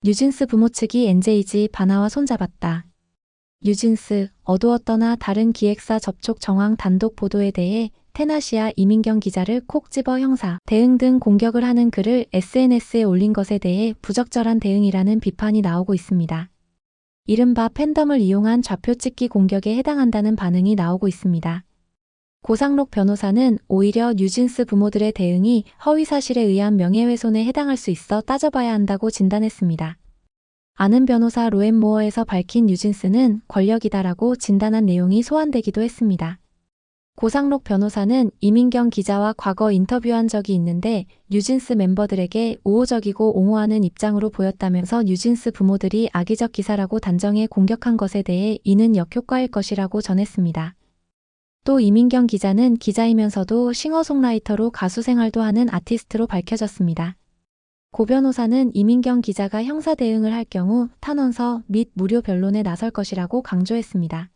뉴진스 부모 측이 NJG 바나와 손잡았다. 뉴진스, 어두웠더나 다른 기획사 접촉 정황 단독 보도에 대해 테나시아 이민경 기자를 콕 집어 형사 대응 등 공격을 하는 글을 SNS에 올린 것에 대해 부적절한 대응이라는 비판이 나오고 있습니다. 이른바 팬덤을 이용한 좌표 찍기 공격에 해당한다는 반응이 나오고 있습니다. 고상록 변호사는 오히려 뉴진스 부모들의 대응이 허위사실에 의한 명예훼손에 해당할 수 있어 따져봐야 한다고 진단했습니다. 아는 변호사 로앤모어에서 밝힌 뉴진스는 권력이다라고 진단한 내용이 소환되기도 했습니다. 고상록 변호사는 이민경 기자와 과거 인터뷰한 적이 있는데 뉴진스 멤버들에게 우호적이고 옹호하는 입장으로 보였다면서 뉴진스 부모들이 악의적 기사라고 단정해 공격한 것에 대해 이는 역효과일 것이라고 전했습니다. 또 이민경 기자는 기자이면서도 싱어송라이터로 가수 생활도 하는 아티스트로 밝혀졌습니다. 고 변호사는 이민경 기자가 형사 대응을 할 경우 탄원서 및 무료 변론에 나설 것이라고 강조했습니다.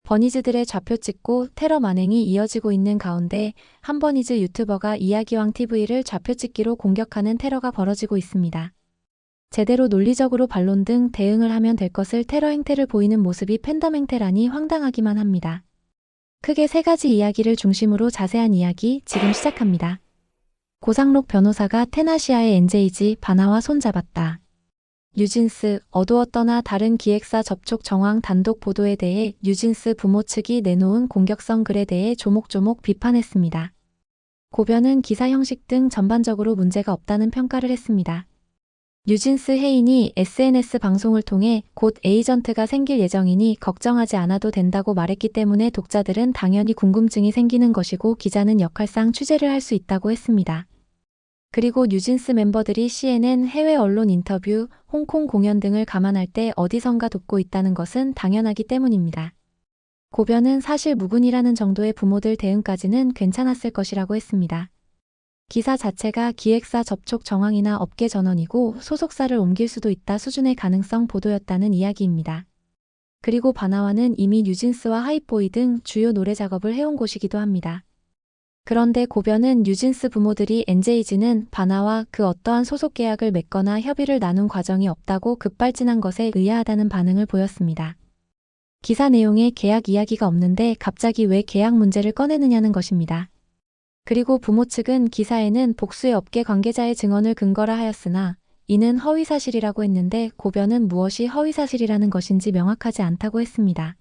버니즈들의 좌표 찍고 테러 만행이 이어지고 있는 가운데 한버니즈 유튜버가 이야기왕TV를 좌표 찍기로 공격하는 테러가 벌어지고 있습니다. 제대로 논리적으로 반론 등 대응을 하면 될 것을 테러 행태를 보이는 모습이 팬덤 행태라니 황당하기만 합니다. 크게 세 가지 이야기를 중심으로 자세한 이야기 지금 시작합니다. 고상록 변호사가 테나시아의 NJG 바나와 손잡았다. 뉴진스, 어두웠더나 다른 기획사 접촉 정황 단독 보도에 대해 뉴진스 부모 측이 내놓은 공격성 글에 대해 조목조목 비판했습니다. 고변은 기사 형식 등 전반적으로 문제가 없다는 평가를 했습니다. 뉴진스 해인이 SNS 방송을 통해 곧 에이전트가 생길 예정이니 걱정하지 않아도 된다고 말했기 때문에 독자들은 당연히 궁금증이 생기는 것이고 기자는 역할상 취재를 할 수 있다고 했습니다. 그리고 뉴진스 멤버들이 CNN 해외 언론 인터뷰, 홍콩 공연 등을 감안할 때 어디선가 돕고 있다는 것은 당연하기 때문입니다. 고변은 사실 무근이라는 정도의 부모들 대응까지는 괜찮았을 것이라고 했습니다. 기사 자체가 기획사 접촉 정황이나 업계 전원이고 소속사를 옮길 수도 있다 수준의 가능성 보도였다는 이야기입니다. 그리고 바나와는 이미 뉴진스와 하이보이 등 주요 노래 작업을 해온 곳이기도 합니다. 그런데 고변은 뉴진스 부모들이 NJG는 바나와 그 어떠한 소속 계약을 맺거나 협의를 나눈 과정이 없다고 급발진한 것에 의아하다는 반응을 보였습니다. 기사 내용에 계약 이야기가 없는데 갑자기 왜 계약 문제를 꺼내느냐는 것입니다. 그리고 부모 측은 기사에는 복수의 업계 관계자의 증언을 근거라 하였으나 이는 허위사실이라고 했는데 고변은 무엇이 허위사실이라는 것인지 명확하지 않다고 했습니다.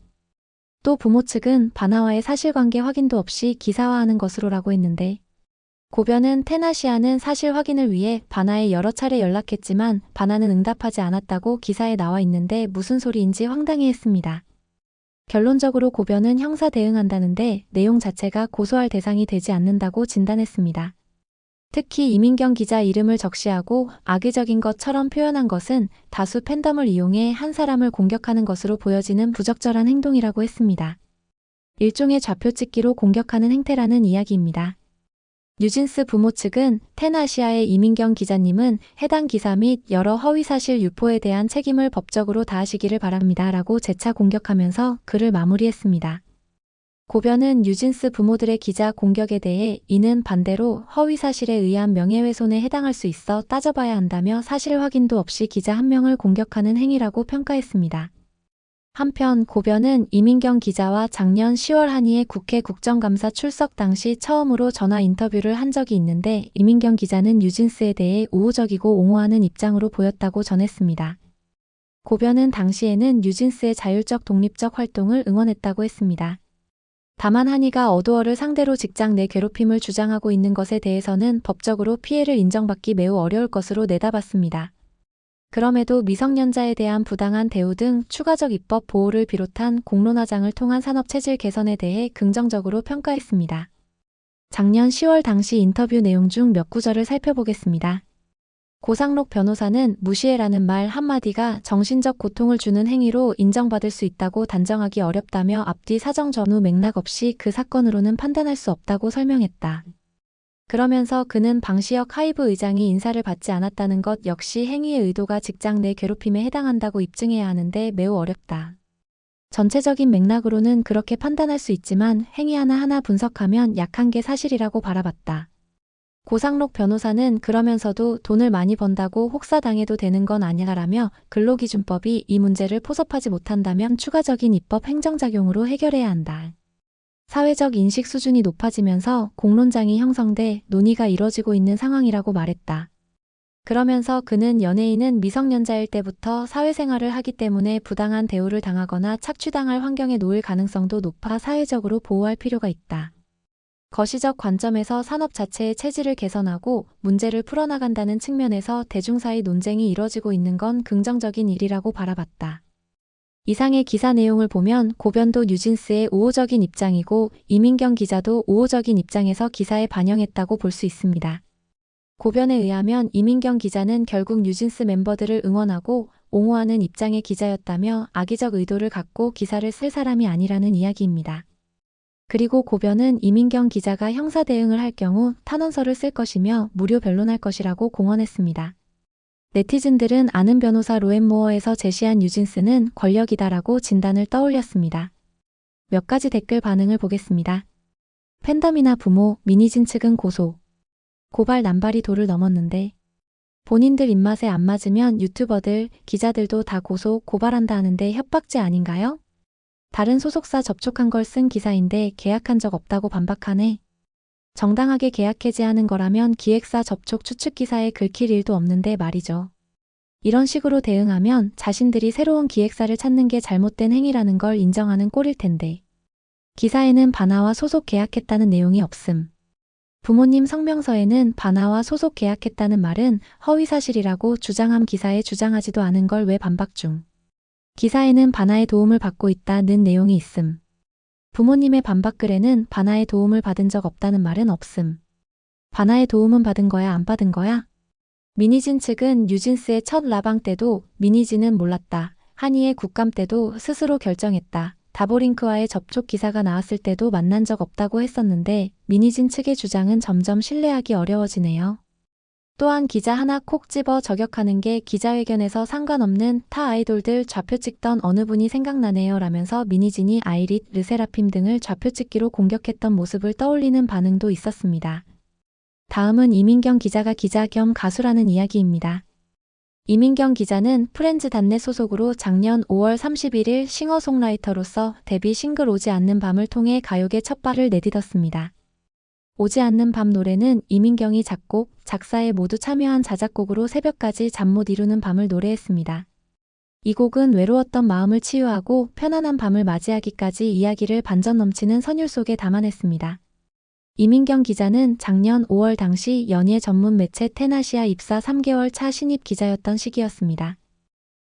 또 부모 측은 바나와의 사실관계 확인도 없이 기사화하는 것으로라고 했는데 고변은 테나시아는 사실 확인을 위해 바나에 여러 차례 연락했지만 바나는 응답하지 않았다고 기사에 나와 있는데 무슨 소리인지 황당해했습니다. 결론적으로 고변은 형사 대응한다는데 내용 자체가 고소할 대상이 되지 않는다고 진단했습니다. 특히 이민경 기자 이름을 적시하고 악의적인 것처럼 표현한 것은 다수 팬덤을 이용해 한 사람을 공격하는 것으로 보여지는 부적절한 행동이라고 했습니다. 일종의 좌표 찍기로 공격하는 행태라는 이야기입니다. 뉴진스 부모 측은 테나시아의 이민경 기자님은 해당 기사 및 여러 허위사실 유포에 대한 책임을 법적으로 다하시기를 바랍니다 라고 재차 공격하면서 글을 마무리했습니다. 고변은 뉴진스 부모들의 기자 공격에 대해 이는 반대로 허위사실에 의한 명예훼손에 해당할 수 있어 따져봐야 한다며 사실 확인도 없이 기자 한 명을 공격하는 행위라고 평가했습니다. 한편 고변은 이민경 기자와 작년 10월 한의회 국회 국정감사 출석 당시 처음으로 전화 인터뷰를 한 적이 있는데 이민경 기자는 뉴진스에 대해 우호적이고 옹호하는 입장으로 보였다고 전했습니다. 고변은 당시에는 뉴진스의 자율적 독립적 활동을 응원했다고 했습니다. 다만 한이가 어두어를 상대로 직장 내 괴롭힘을 주장하고 있는 것에 대해서는 법적으로 피해를 인정받기 매우 어려울 것으로 내다봤습니다. 그럼에도 미성년자에 대한 부당한 대우 등 추가적 입법 보호를 비롯한 공론화장을 통한 산업 체질 개선에 대해 긍정적으로 평가했습니다. 작년 10월 당시 인터뷰 내용 중 몇 구절을 살펴보겠습니다. 고상록 변호사는 무시해라는 말 한마디가 정신적 고통을 주는 행위로 인정받을 수 있다고 단정하기 어렵다며 앞뒤 사정 전후 맥락 없이 그 사건으로는 판단할 수 없다고 설명했다. 그러면서 그는 방시혁 하이브 의장이 인사를 받지 않았다는 것 역시 행위의 의도가 직장 내 괴롭힘에 해당한다고 입증해야 하는데 매우 어렵다. 전체적인 맥락으로는 그렇게 판단할 수 있지만 행위 하나하나 분석하면 약한 게 사실이라고 바라봤다. 고상록 변호사는 그러면서도 돈을 많이 번다고 혹사당해도 되는 건 아니라며 근로기준법이 이 문제를 포섭하지 못한다면 추가적인 입법 행정작용으로 해결해야 한다. 사회적 인식 수준이 높아지면서 공론장이 형성돼 논의가 이뤄지고 있는 상황이라고 말했다. 그러면서 그는 연예인은 미성년자일 때부터 사회생활을 하기 때문에 부당한 대우를 당하거나 착취당할 환경에 놓일 가능성도 높아 사회적으로 보호할 필요가 있다. 거시적 관점에서 산업 자체의 체질을 개선하고 문제를 풀어나간다는 측면에서 대중사의 논쟁이 이뤄지고 있는 건 긍정적인 일이라고 바라봤다. 이상의 기사 내용을 보면 고변도 뉴진스의 우호적인 입장이고 이민경 기자도 우호적인 입장에서 기사에 반영했다고 볼 수 있습니다. 고변에 의하면 이민경 기자는 결국 뉴진스 멤버들을 응원하고 옹호하는 입장의 기자였다며 악의적 의도를 갖고 기사를 쓸 사람이 아니라는 이야기입니다. 그리고 고변은 이민경 기자가 형사 대응을 할 경우 탄원서를 쓸 것이며 무료 변론할 것이라고 공언했습니다. 네티즌들은 아는 변호사 로앤모어에서 제시한 뉴진스는 권력이다라고 진단을 떠올렸습니다. 몇 가지 댓글 반응을 보겠습니다. 팬덤이나 부모, 미니진 측은 고소. 고발 남발이 도를 넘었는데 본인들 입맛에 안 맞으면 유튜버들, 기자들도 다 고소, 고발한다 하는데 협박죄 아닌가요? 다른 소속사 접촉한 걸 쓴 기사인데 계약한 적 없다고 반박하네. 정당하게 계약 해지하는 거라면 기획사 접촉 추측 기사에 긁힐 일도 없는데 말이죠. 이런 식으로 대응하면 자신들이 새로운 기획사를 찾는 게 잘못된 행위라는 걸 인정하는 꼴일 텐데. 기사에는 바나와 소속 계약했다는 내용이 없음. 부모님 성명서에는 바나와 소속 계약했다는 말은 허위사실이라고 주장함 기사에 주장하지도 않은 걸 왜 반박 중. 기사에는 바나의 도움을 받고 있다는 내용이 있음. 부모님의 반박글에는 바나의 도움을 받은 적 없다는 말은 없음. 바나의 도움은 받은 거야 안 받은 거야? 미니진 측은 뉴진스의 첫 라방 때도 미니진은 몰랐다. 한이의 국감 때도 스스로 결정했다. 다보링크와의 접촉 기사가 나왔을 때도 만난 적 없다고 했었는데 미니진 측의 주장은 점점 신뢰하기 어려워지네요. 또한 기자 하나 콕 집어 저격하는 게 기자회견에서 상관없는 타 아이돌들 좌표 찍던 어느 분이 생각나네요 라면서 미니진이 아이릿, 르세라핌 등을 좌표 찍기로 공격했던 모습을 떠올리는 반응도 있었습니다. 다음은 이민경 기자가 기자 겸 가수라는 이야기입니다. 이민경 기자는 프렌즈단넷 소속으로 작년 5월 31일 싱어송라이터로서 데뷔 싱글 오지 않는 밤을 통해 가요계 첫 발을 내딛었습니다. 오지 않는 밤 노래는 이민경이 작곡, 작사에 모두 참여한 자작곡으로 새벽까지 잠 못 이루는 밤을 노래했습니다. 이 곡은 외로웠던 마음을 치유하고 편안한 밤을 맞이하기까지 이야기를 반전 넘치는 선율 속에 담아냈습니다. 이민경 기자는 작년 5월 당시 연예 전문 매체 테나시아 입사 3개월 차 신입 기자였던 시기였습니다.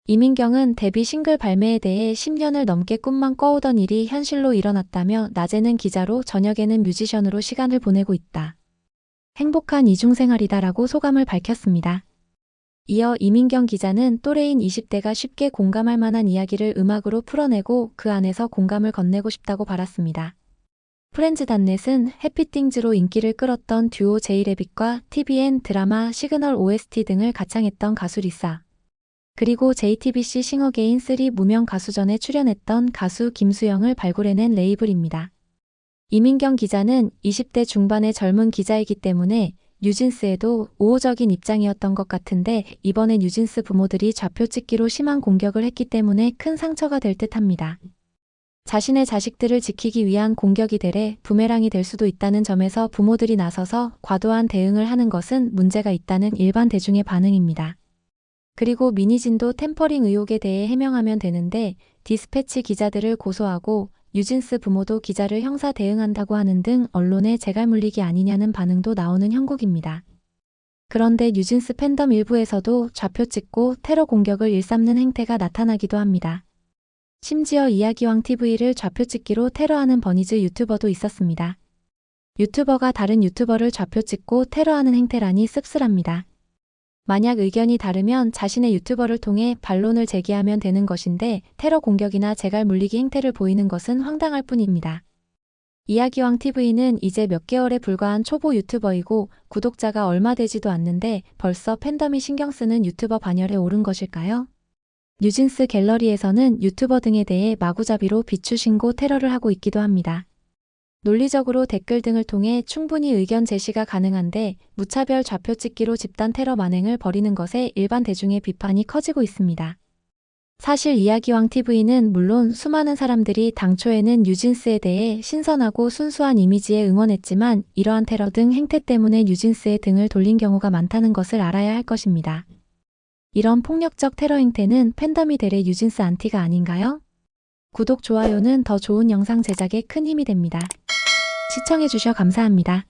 이민경은 데뷔 싱글 발매에 대해 10년을 넘게 꿈만 꿔오던 일이 현실로 일어났다며 낮에는 기자로 저녁에는 뮤지션으로 시간을 보내고 있다. 행복한 이중생활이다라고 소감을 밝혔습니다. 이어 이민경 기자는 또래인 20대가 쉽게 공감할 만한 이야기를 음악으로 풀어내고 그 안에서 공감을 건네고 싶다고 말했습니다. 프렌즈단넷은 해피띵즈로 인기를 끌었던 듀오 제이레빗과 TVN 드라마 시그널 OST 등을 가창했던 가수 리사. 그리고 JTBC 싱어게인 3 무명 가수전에 출연했던 가수 김수영을 발굴해낸 레이블입니다. 이민경 기자는 20대 중반의 젊은 기자이기 때문에 뉴진스에도 우호적인 입장이었던 것 같은데 이번에 뉴진스 부모들이 좌표 찍기로 심한 공격을 했기 때문에 큰 상처가 될 듯합니다. 자신의 자식들을 지키기 위한 공격이 되래 부메랑이 될 수도 있다는 점에서 부모들이 나서서 과도한 대응을 하는 것은 문제가 있다는 일반 대중의 반응입니다. 그리고 미니진도 템퍼링 의혹에 대해 해명하면 되는데 디스패치 기자들을 고소하고 뉴진스 부모도 기자를 형사 대응한다고 하는 등 언론에 재갈 물리기 아니냐는 반응도 나오는 형국입니다. 그런데 뉴진스 팬덤 일부에서도 좌표 찍고 테러 공격을 일삼는 행태가 나타나기도 합니다. 심지어 이야기왕TV를 좌표 찍기로 테러하는 버니즈 유튜버도 있었습니다. 유튜버가 다른 유튜버를 좌표 찍고 테러하는 행태라니 씁쓸합니다. 만약 의견이 다르면 자신의 유튜버를 통해 반론을 제기하면 되는 것인데 테러 공격이나 재갈 물리기 행태를 보이는 것은 황당할 뿐입니다. 이야기왕TV는 이제 몇 개월에 불과한 초보 유튜버이고 구독자가 얼마 되지도 않는데 벌써 팬덤이 신경 쓰는 유튜버 반열에 오른 것일까요? 뉴진스 갤러리에서는 유튜버 등에 대해 마구잡이로 비추 신고 테러를 하고 있기도 합니다. 논리적으로 댓글 등을 통해 충분히 의견 제시가 가능한데 무차별 좌표 찍기로 집단 테러 만행을 벌이는 것에 일반 대중의 비판이 커지고 있습니다. 사실 이야기왕 TV는 물론 수많은 사람들이 당초에는 뉴진스에 대해 신선하고 순수한 이미지에 응원했지만 이러한 테러 등 행태 때문에 뉴진스의 등을 돌린 경우가 많다는 것을 알아야 할 것입니다. 이런 폭력적 테러 행태는 팬덤이 되레 뉴진스 안티가 아닌가요? 구독, 좋아요는 더 좋은 영상 제작에 큰 힘이 됩니다. 시청해주셔 감사합니다.